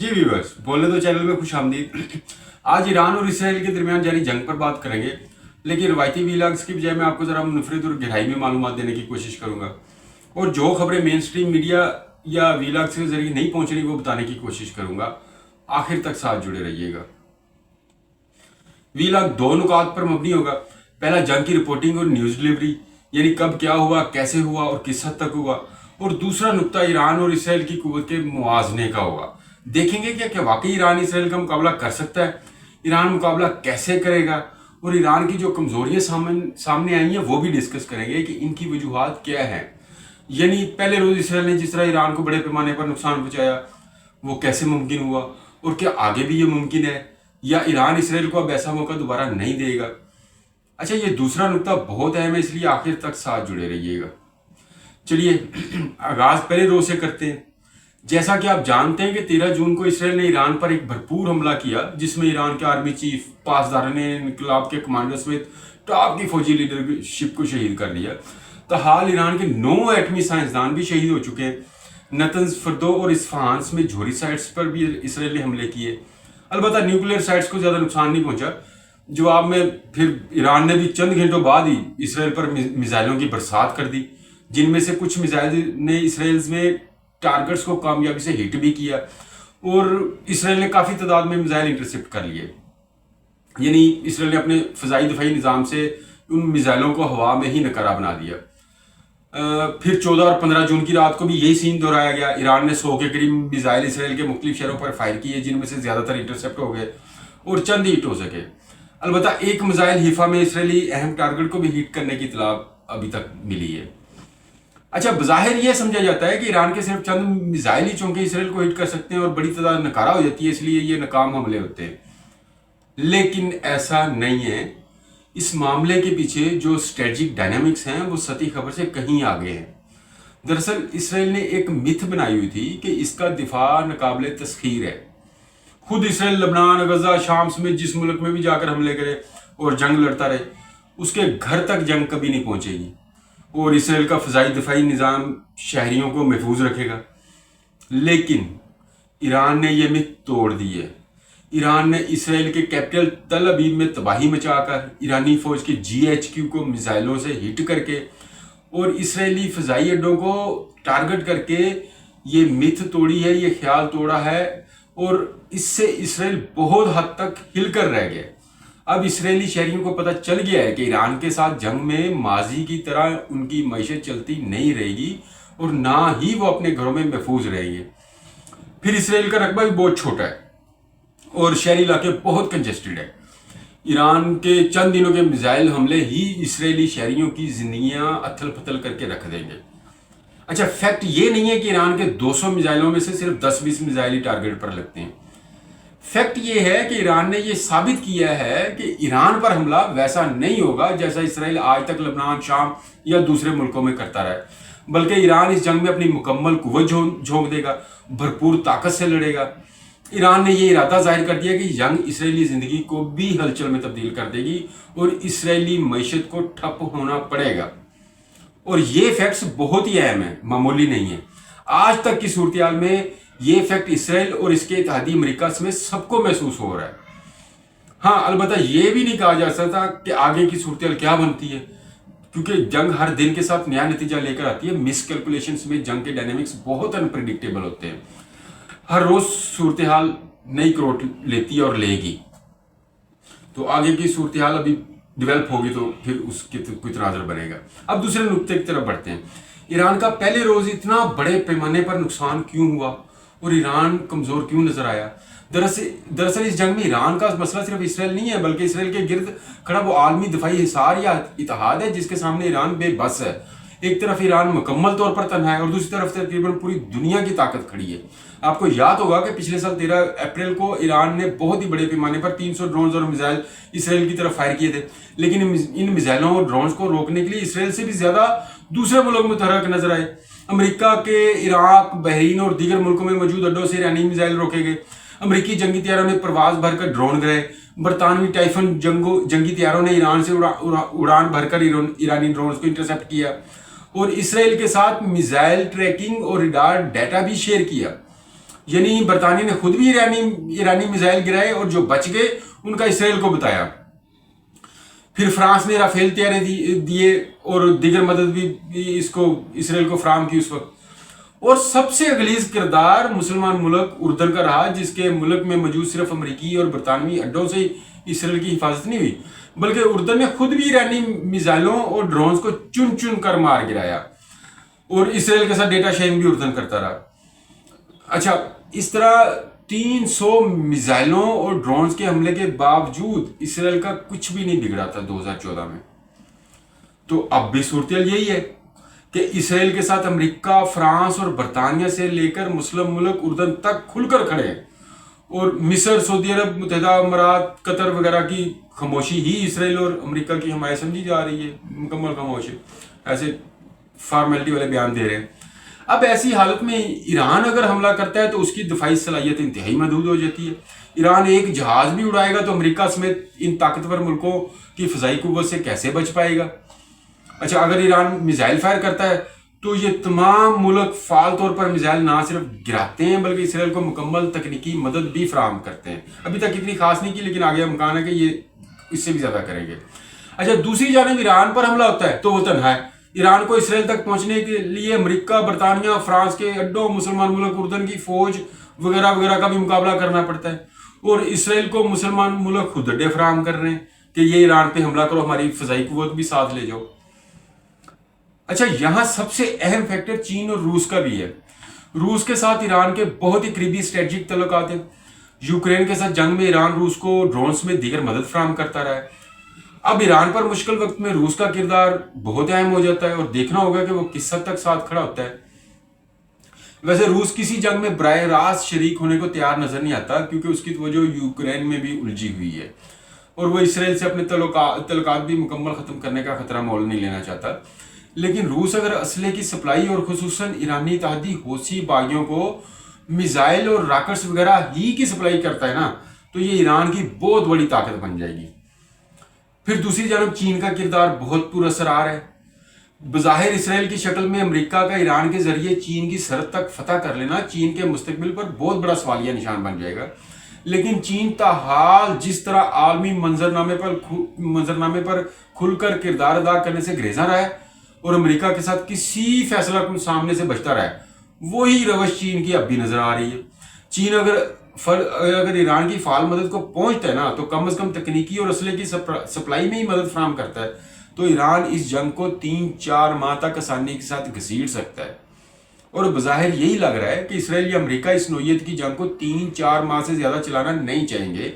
जी viewers, बोले तो channel में खुश आमदीद। आज ईरान और इसराइल के दरमियान जारी जंग पर बात करेंगे, लेकिन रवायती वीलॉग्स की बजाय मैं आपको जरा मुनफरिद और गहराई में मालूमात देने की कोशिश करूंगा और जो खबरें मेन स्ट्रीम मीडिया या वीलॉग्स के जरिए नहीं पहुंच रही वो बताने की कोशिश करूंगा। आखिर तक साथ जुड़े रहिएगा। वीलॉग दो नुकात पर मबनी होगा। पहला, जंग की रिपोर्टिंग और न्यूज डिलीवरी, यानी कब क्या हुआ, कैसे हुआ और किस हद तक हुआ। और दूसरा नुक्ता ईरान और इसराइल की कुव्वत के मुआवजे का होगा। देखेंगे क्या क्या वाकई ईरान इसराइल का मुकाबला कर सकता है, ईरान मुकाबला कैसे करेगा, और ईरान की जो कमजोरियां सामने आई हैं वो भी डिस्कस करेंगे कि इनकी वजूहात क्या है। यानी पहले रोज इसराइल ने जिस तरह ईरान को बड़े पैमाने पर नुकसान पहुंचाया वो कैसे मुमकिन हुआ, और क्या आगे भी ये मुमकिन है, या ईरान इसराइल को अब ऐसा मौका दोबारा नहीं देगा। अच्छा, ये दूसरा नुकता बहुत अहम है, इसलिए आखिर तक साथ जुड़े रहिएगा। चलिए आगाज पहले रोज से करते हैं। जैसा कि आप जानते हैं कि 13 जून को इसराइल ने ईरान पर एक भरपूर हमला किया, जिसमें ईरान के आर्मी चीफ, पासदार ने इनकलाब के कमांडर समेत टॉप की फौजी लीडरशिप को शहीद कर दिया। ताहाल ईरान के 9 एटमी साइंसदान भी शहीद हो चुके हैं। नतंज, फर्दो और इस्फहान में जोहरी साइट्स पर भी इसराइल ने हमले किए। अलबत्ता न्यूक्लियर साइट्स को ज्यादा नुकसान नहीं पहुंचा। जवाब में फिर ईरान ने भी चंद घंटों बाद ही इसराइल पर मिसाइलों की बरसात कर दी, जिनमें से कुछ मिसाइल ने इसराइल में टारगेट्स को कामयाबी से हिट भी किया, और इसराइल ने काफी तादाद में मिसाइल इंटरसेप्ट कर लिए। यानी इसराइल ने अपने फजाई दफाई निज़ाम से उन मिसाइलों को हवा में ही नकारा बना दिया। फिर 14 और 15 जून की रात को भी यही सीन दोहराया गया। ईरान ने 100 के करीब मिसाइल इसराइल के मुख्तलिफ शहरों पर फायर किए, जिनमें से ज्यादातर इंटरसेप्ट हो गए और चंद हिट हो सके। अलबत्ता एक मिसाइल हिफा में इसराइली अहम टारगेट को भी हिट करने की इतला अभी तक मिली है। अच्छा, बज़ाहिर यह समझा जाता है कि ईरान के सिर्फ चंद मिसाइल ही चौंके इसराइल को हिट कर सकते हैं और बड़ी तादाद नकारा हो जाती है, इसलिए ये नाकाम हमले होते हैं। लेकिन ऐसा नहीं है। इस मामले के पीछे जो स्ट्रेटजिक डायनामिक्स हैं वो सती खबर से कहीं आगे हैं। दरअसल इसराइल ने एक मिथ बनाई हुई थी कि इसका दिफा नाकाबिले तस्खीर है। खुद इसराइल लबनान, गजा, शाम समेत जिस मुल्क में भी जाकर हमले करे और जंग लड़ता रहे, उसके घर तक जंग कभी नहीं पहुंचेगी, और इसराइल का फजाई दफाई निज़ाम शहरियों को महफूज रखेगा। लेकिन ईरान ने यह मिथ तोड़ दी है। ईरान ने इसराइल के कैपिटल तल अबीब में तबाही मचाकर ईरानी फौज के GHQ को मिसाइलों से हिट करके और इसराइली फजाई अड्डों को टारगेट करके ये मिथ तोड़ी है, ये ख्याल तोड़ा है, और इससे इसराइल बहुत हद तक हिलकर रह गया। अब इसराइली शहरियों को पता चल गया है कि ईरान के साथ जंग में माजी की तरह उनकी मईशत चलती नहीं रहेगी और ना ही वो अपने घरों में महफूज रहेंगे। फिर इसराइल का रकबा भी बहुत छोटा है और शहरी इलाके बहुत कंजेस्टेड है। ईरान के चंद दिनों के मिसाइल हमले ही इसराइली शहरियों की जिंदगियां अथल पथल करके रख देंगे। अच्छा, फैक्ट ये नहीं है कि ईरान के 200 मिसाइलों में से सिर्फ 10-20 मिसाइल ही टारगेट पर लगते हैं। फैक्ट ये है कि ईरान ने ये साबित किया है कि ईरान पर हमला वैसा नहीं होगा जैसा इसराइल आज तक लबनान, शाम या दूसरे मुल्कों में करता रहा है, बल्कि ईरान इस जंग में अपनी मुकम्मल कुव्वत झोंक देगा, भरपूर ताकत से लड़ेगा। ईरान ने यह इरादा जाहिर कर दिया कि जंग इसराइली जिंदगी को भी हलचल में तब्दील कर देगी और इसराइली मईशत को ठप होना पड़ेगा। और ये फैक्ट्स बहुत ही अहम है, मामूली नहीं है। आज तक की सूरत में ये फैक्ट इसराइल और इसके इत्तेहादी अमेरिका समेत सबको महसूस हो रहा है। हाँ, अलबत्ता ये भी नहीं कहा जा सकता कि आगे की सूरत क्या बनती है, क्योंकि जंग हर दिन के साथ नया नतीजा लेकर आती है। मिस कैलकुलेशन में जंग के डायनेमिक्स बहुत अनप्रिडिक्टेबल होते हैं। हर रोज सूरत हाल नई करोट लेती है और लेगी। तो आगे की सूरत हाल अभी डेवलप होगी तो फिर उसके कोई तनाजर बनेगा। अब दूसरे नुक्ते की तरफ बढ़ते हैं। ईरान का पहले रोज इतना बड़े पैमाने पर नुकसान क्यों हुआ और ईरान कमजोर क्यों नजर आया? दरअसल इस जंग में ईरान का मसला सिर्फ इसराइल नहीं है, बल्कि इसराइल के गिर्द खड़ा वो आलमी दफाई हिसार या इत्तेहाद है जिसके सामने ईरान बेबस है। एक तरफ ईरान मुकम्मल तौर पर तन्हा है और दूसरी तरफ तकरीबन पूरी दुनिया की ताकत खड़ी है। आपको याद होगा कि पिछले साल 13 अप्रैल को ईरान ने बहुत ही बड़े पैमाने पर 300 ड्रोन और मिसाइल इसराइल की तरफ फायर किए थे, लेकिन इन मिसाइलों और ड्रोन को रोकने के लिए इसराइल से भी ज्यादा दूसरे मुल्क मुतहरक नजर आए। अमेरिका के इराक, बहरीन और दीगर मुल्कों में मौजूद अड्डों से ईरानी मिसाइल रोके गए। अमेरिकी जंगी तैयारों ने प्रवास भरकर ड्रोन गिराए। बरतानवी टाइफन जंगी तैयारों ने ईरान से उड़ान भरकर ईरानी ड्रोन को इंटरसेप्ट किया और इसराइल के साथ मिसाइल ट्रैकिंग और रडार डाटा भी शेयर किया। یعنی برطانیہ نے خود بھی ایرانی میزائل گرائے اور جو بچ گئے ان کا اسرائیل کو بتایا. پھر فرانس نے رافیل طیارے دیے اور دیگر مدد بھی اسرائیل کو فراہم کی اس وقت. اور سب سے غلیظ کردار مسلمان ملک اردن کا رہا، جس کے ملک میں موجود صرف امریکی اور برطانوی اڈوں سے اسرائیل کی حفاظت نہیں ہوئی، بلکہ اردن نے خود بھی ایرانی میزائلوں اور ڈرونز کو چن چن کر مار گرایا، اور اسرائیل کے ساتھ ڈیٹا شیئرنگ بھی اردن کرتا رہا. اچھا، اس طرح 300 میزائلوں اور ڈرونز کے حملے کے باوجود اسرائیل کا کچھ بھی نہیں بگڑا تھا 2014 میں. تو اب بھی صورتحال یہی ہے کہ اسرائیل کے ساتھ امریکہ، فرانس اور برطانیہ سے لے کر مسلم ملک اردن تک کھل کر کھڑے ہیں، اور مصر، سعودی عرب، متحدہ امارات، قطر وغیرہ کی خاموشی ہی اسرائیل اور امریکہ کی حمایت سمجھی جا رہی ہے. مکمل خاموش ہے، ایسے فارمیلٹی والے بیان دے رہے ہیں. اب ایسی حالت میں ایران اگر حملہ کرتا ہے تو اس کی دفاعی صلاحیت انتہائی محدود ہو جاتی ہے. ایران ایک جہاز بھی اڑائے گا تو امریکہ سمیت ان طاقتور ملکوں کی فضائی قوت سے کیسے بچ پائے گا؟ اچھا، اگر ایران میزائل فائر کرتا ہے تو یہ تمام ملک فعال طور پر میزائل نہ صرف گراتے ہیں بلکہ اسرائیل کو مکمل تکنیکی مدد بھی فراہم کرتے ہیں. ابھی تک اتنی خاص نہیں کی، لیکن آگے امکان ہے کہ یہ اس سے بھی زیادہ کریں گے. اچھا، دوسری جانب ایران پر حملہ ہوتا ہے تو وہ تنہا ہے. ایران کو اسرائیل تک پہنچنے کے لیے امریکہ، برطانیہ، فرانس کے اڈوں، مسلمان ملک اردن کی فوج وغیرہ وغیرہ کا بھی مقابلہ کرنا پڑتا ہے، اور اسرائیل کو مسلمان ملک خود اڈے فراہم کر رہے ہیں کہ یہ ایران پہ حملہ کرو، ہماری فضائی قوت بھی ساتھ لے جاؤ. اچھا، یہاں سب سے اہم فیکٹر چین اور روس کا بھی ہے. روس کے ساتھ ایران کے بہت ہی قریبی اسٹریٹجک تعلقات ہیں. یوکرین کے ساتھ جنگ میں ایران روس کو ڈرونز میں دیگر مدد فراہم کرتا رہا ہے. اب ایران پر مشکل وقت میں روس کا کردار بہت اہم ہو جاتا ہے، اور دیکھنا ہوگا کہ وہ کس حد تک ساتھ کھڑا ہوتا ہے. ویسے روس کسی جنگ میں براہ راست شریک ہونے کو تیار نظر نہیں آتا، کیونکہ اس کی توجہ یوکرین میں بھی الجھی ہوئی ہے، اور وہ اسرائیل سے اپنے تعلقات بھی مکمل ختم کرنے کا خطرہ مول نہیں لینا چاہتا. لیکن روس اگر اسلحے کی سپلائی اور خصوصاً ایرانی اتحادی حوثی باغیوں کو میزائل اور راکٹس وغیرہ ہی کی سپلائی کرتا ہے نا، تو یہ ایران کی بہت بڑی طاقت بن جائے گی. پھر دوسری جانب چین کا کردار بہت پر اثرار ہے. بظاہر اسرائیل کی شکل میں امریکہ کا ایران کے ذریعے چین کی سرحد تک فتح کر لینا چین کے مستقبل پر بہت بڑا سوالیہ نشان بن جائے گا. لیکن چین تاحال جس طرح عالمی منظرنامے پر کھل کر کردار ادا کرنے سے گریزاں رہا ہے اور امریکہ کے ساتھ کسی فیصلہ کن سامنے سے بچتا رہا ہے، وہی روش چین کی اب بھی نظر آ رہی ہے. چین اگر ایران کی فعال مدد کو پہنچتا ہے نا، تو کم از کم تکنیکی اور اسلحے کی سپلائی میں ہی مدد فراہم کرتا ہے، تو ایران اس جنگ کو 3-4 ماہ تک آسانی کے ساتھ گھسیٹ سکتا ہے. اور بظاہر یہی لگ رہا ہے کہ اسرائیل یا امریکہ اس نوعیت کی جنگ کو 3-4 ماہ سے زیادہ چلانا نہیں چاہیں گے،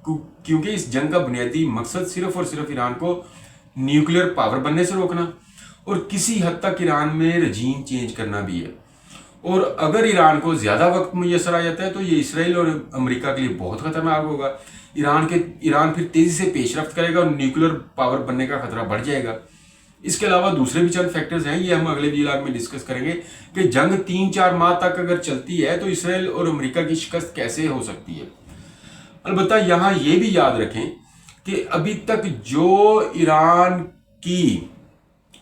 کیونکہ اس جنگ کا بنیادی مقصد صرف اور صرف ایران کو نیوکلیر پاور بننے سے روکنا اور کسی حد تک ایران میں رجیم چینج کرنا بھی ہے. اور اگر ایران کو زیادہ وقت میسر آ جاتا ہے تو یہ اسرائیل اور امریکہ کے لیے بہت خطرناک ہوگا. ایران پھر تیزی سے پیش رفت کرے گا اور نیوکلیر پاور بننے کا خطرہ بڑھ جائے گا. اس کے علاوہ دوسرے بھی چند فیکٹرز ہیں، یہ ہم اگلے ویلاگ میں ڈسکس کریں گے کہ جنگ 3-4 ماہ تک اگر چلتی ہے تو اسرائیل اور امریکہ کی شکست کیسے ہو سکتی ہے. البتہ یہاں یہ بھی یاد رکھیں کہ ابھی تک جو ایران کی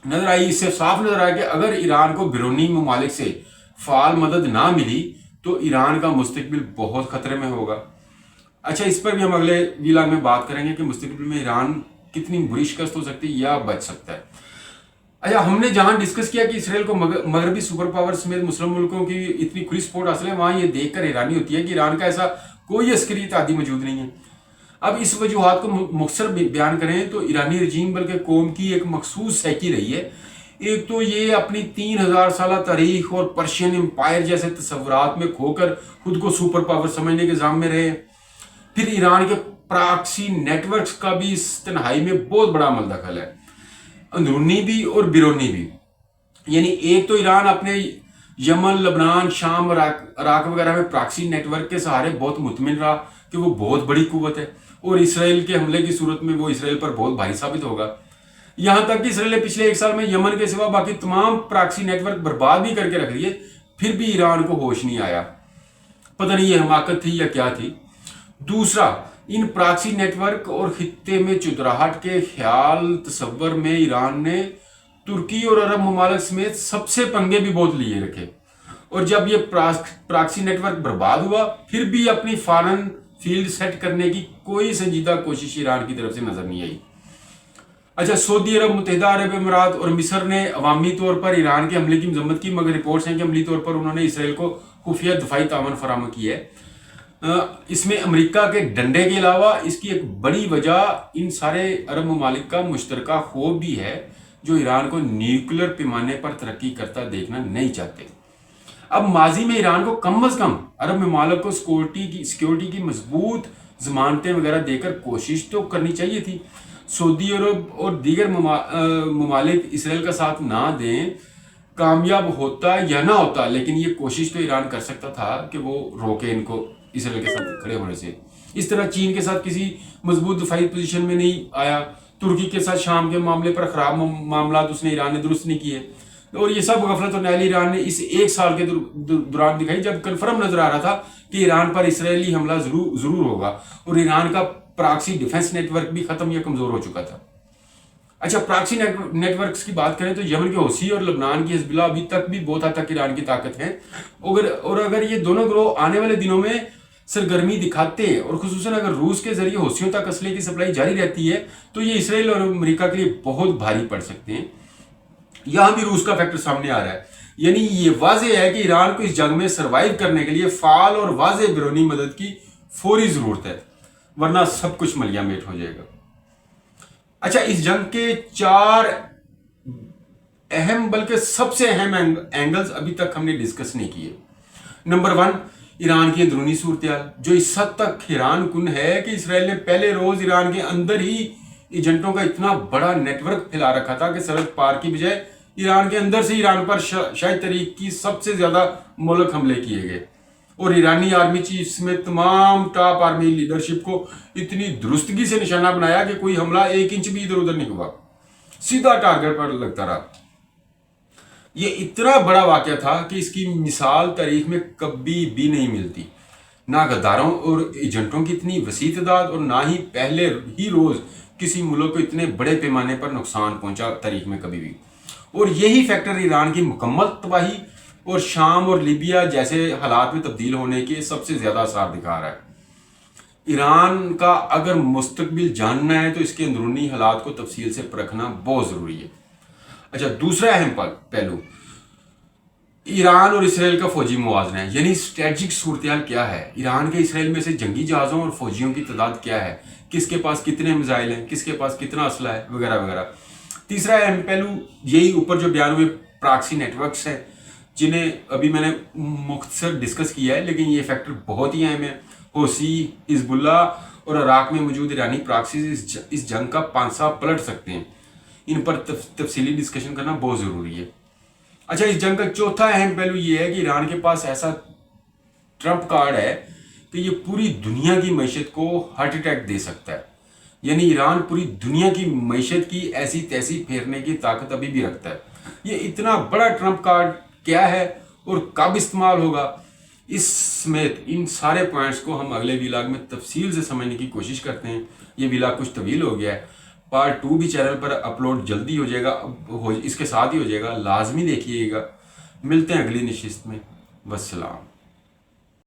نظر آئی، اس سے صاف نظر آیا کہ اگر ایران کو بیرونی ممالک سے فعال مدد نہ ملی تو ایران کا مستقبل بہت خطرے میں ہوگا. اچھا، اس پر بھی ہم اگلے ویلاگ میں بات کریں گے کہ مستقبل میں ایران کتنی بری شکست ہو سکتی ہے یا بچ سکتا ہے. اچھا، ہم نے جہاں ڈسکس کیا کہ اسرائیل کو مغربی سپر پاور سمیت مسلم ملکوں کی اتنی کھلی سپورٹ حاصل ہے، وہاں یہ دیکھ کر حیرانی ہوتی ہے کہ ایران کا ایسا کوئی عسکری اتحادی موجود نہیں ہے. اب اس وجوہات کو مختصر بیان کریں تو ایرانی رجیم بلکہ قوم کی ایک مخصوص سیکی رہی ہے. ایک تو یہ اپنی 3000 سالہ تاریخ اور پرشین امپائر جیسے تصورات میں کھو کر خود کو سپر پاور سمجھنے کے ضام میں رہے. پھر ایران کے پراکسی نیٹ ورکس کا بھی اس تنہائی میں بہت بڑا عمل دخل ہے، اندرونی بھی اور بیرونی بھی. یعنی ایک تو ایران اپنے یمن، لبنان، شام، عراق وغیرہ میں پراکسی نیٹ ورک کے سہارے بہت مطمئن رہا کہ وہ بہت بڑی قوت ہے اور اسرائیل کے حملے کی صورت میں وہ اسرائیل پر بہت بھاری ثابت ہوگا. یہاں تک کہ اسرائیل نے پچھلے 1 سال میں یمن کے سوا باقی تمام پراکسی نیٹ ورک برباد بھی کر کے رکھ دیے، پھر بھی ایران کو ہوش نہیں آیا. پتہ نہیں یہ حماقت تھی یا کیا تھی. دوسرا، ان پراکسی نیٹ ورک اور خطے میں چودراہٹ کے خیال تصور میں ایران نے ترکی اور عرب ممالک سمیت سب سے پنگے بھی بہت لیے رکھے، और जब ये प्रॉक्सी नेटवर्क बर्बाद हुआ, फिर भी अपनी फॉरेन फील्ड सेट करने की कोई संजीदा कोशिश ईरान की तरफ से नजर नहीं आई। अच्छा, सऊदी अरब, मुत्तहिदा अरब अमीरात और मिस्र ने अवामी तौर पर ईरान के हमले की मजम्मत की, मगर रिपोर्ट्स हैं कि अमली तौर पर उन्होंने इसराइल को खुफिया दफाई तावन फराहम की है। इसमें अमेरिका के डंडे के अलावा इसकी एक बड़ी वजह इन सारे अरब ममालिक का मुश्तरका खौफ भी है, जो ईरान को न्यूक्लियर पैमाने पर तरक्की करता देखना नहीं चाहते। अब माजी में ईरान को कम अज कम अरब ममालिक को सिक्योरिटी की मजबूत जमानतें वगैरह देकर कोशिश तो करनी चाहिए थी। सऊदी अरब और दीगर ममालिक इसराइल का साथ ना दें, कामयाब होता या ना होता, लेकिन ये कोशिश तो ईरान कर सकता था कि वो रोके इनको इसराइल के साथ खड़े होने से। इस तरह चीन के साथ किसी मजबूत दफाई पोजीशन में नहीं आया। तुर्की के साथ शाम के मामले पर खराब मामला उसने ईरान ने दुरुस्त नहीं किए, और ये सब गफलत और नाइल ईरान ने इस एक साल के दौरान दिखाई, जब कन्फर्म नजर आ रहा था कि ईरान पर इसराइली हमला जरूर होगा, और ईरान का प्रॉक्सी डिफेंस नेटवर्क भी खत्म या कमजोर हो चुका था। अच्छा, प्रॉक्सी नेटवर्क्स की बात करें तो यमन के हौसी और लबनान की हिजबुल्लाह अभी तक भी बहुत हद तक ईरान की ताकत है, और अगर ये दोनों ग्रोह आने वाले दिनों में सरगर्मी दिखाते हैं, और खुसूसन अगर रूस के जरिए हौसियों तक असले की सप्लाई जारी रहती है, तो ये इसराइल और अमेरिका के लिए बहुत भारी पड़ सकते हैं। यहां भी रूस का फैक्टर सामने आ रहा है, यानी ये वाजे है कि ईरान को इस जंग में सर्वाइव करने के लिए फाल और वाजे बैरूनी मदद की फौरी जरूरत है, वरना सब कुछ मलियामेट हो जाएगा। अच्छा, इस जंग के 4 अहम, बल्कि सबसे अहम एंगल्स अभी तक हमने डिस्कस नहीं किए। नंबर 1, ईरान की अंदरूनी सूरत, जो इस हद तक हैरान कुन है कि इसराइल ने पहले रोज ईरान के अंदर ही एजेंटों का इतना बड़ा नेटवर्क फैला रखा था कि सरहद पार की बजाय ईरान के अंदर से ईरान पर शायद तरीक की सबसे ज्यादा मोहलक हमले किए गए, और ईरानी आर्मी चीफ में तमाम टॉप आर्मी लीडरशिप को इतनी दुरुस्तगी से निशाना बनाया कि कोई हमला 1 इंच भी इधर उधर नहीं हुआ, सीधा टारगेट पर लगता रहा। ये इतना बड़ा वाकया था कि इसकी मिसाल तारीख में कभी भी नहीं मिलती। ना गद्दारों और एजेंटों की इतनी वसी तादाद, और ना ही पहले ही रोज किसी मुल्क को इतने बड़े पैमाने पर नुकसान पहुंचा तारीख में कभी भी। और यही फैक्टर ईरान की मुकम्मल तबाही और शाम और लीबिया जैसे हालात में तब्दील होने के सबसे ज्यादा असर दिखा रहा है। ईरान का अगर मुस्तकबिल जानना है तो इसके अंदरूनी हालात को तफसील से परखना बहुत जरूरी है। अच्छा, दूसरा अहम पहलू ईरान और इसराइल का फौजी मुवाजना है, यानी स्ट्रेटजिक सूरत क्या है। ईरान के इसराइल में से जंगी जहाज़ों और फौजियों की तादाद क्या है, किसके पास कितने मिसाइल हैं, किसके पास कितना असला है, वगैरह वगैरह। तीसरा अहम पहलू यही ऊपर जो बयान हुए प्रॉक्सी नेटवर्क्स हैं, जिन्हें अभी मैंने मुख्तसर डिस्कस किया है, लेकिन ये फैक्टर बहुत ही अहम है। हौसी, हिजबुल्लाह और इराक में मौजूद ईरानी प्रॉक्सीज इस जंग का पांसा पलट सकते हैं। इन पर तफसीली डिस्कशन करना बहुत ज़रूरी है। अच्छा, इस जंग का चौथा अहम पहलू ये है कि ईरान के पास ऐसा ट्रम्प कार्ड है कि ये पूरी दुनिया की मैशत को हार्ट अटैक दे सकता है, यानी ईरान पूरी दुनिया की मैशत की ऐसी तैसी फेरने की ताकत अभी भी रखता है। ये इतना बड़ा ट्रम्प कार्ड क्या है और कब इस्तेमाल होगा, इस समेत इन सारे पॉइंट्स को हम अगले व्लॉग में तफसील से समझने की कोशिश करते हैं। ये व्लॉग कुछ तवील हो गया है, पार्ट 2 भी चैनल पर अपलोड जल्दी हो जाएगा, इसके साथ ही हो जाएगा, लाजमी देखिएगा। मिलते हैं अगली नशिस्त में। वस्सलाम।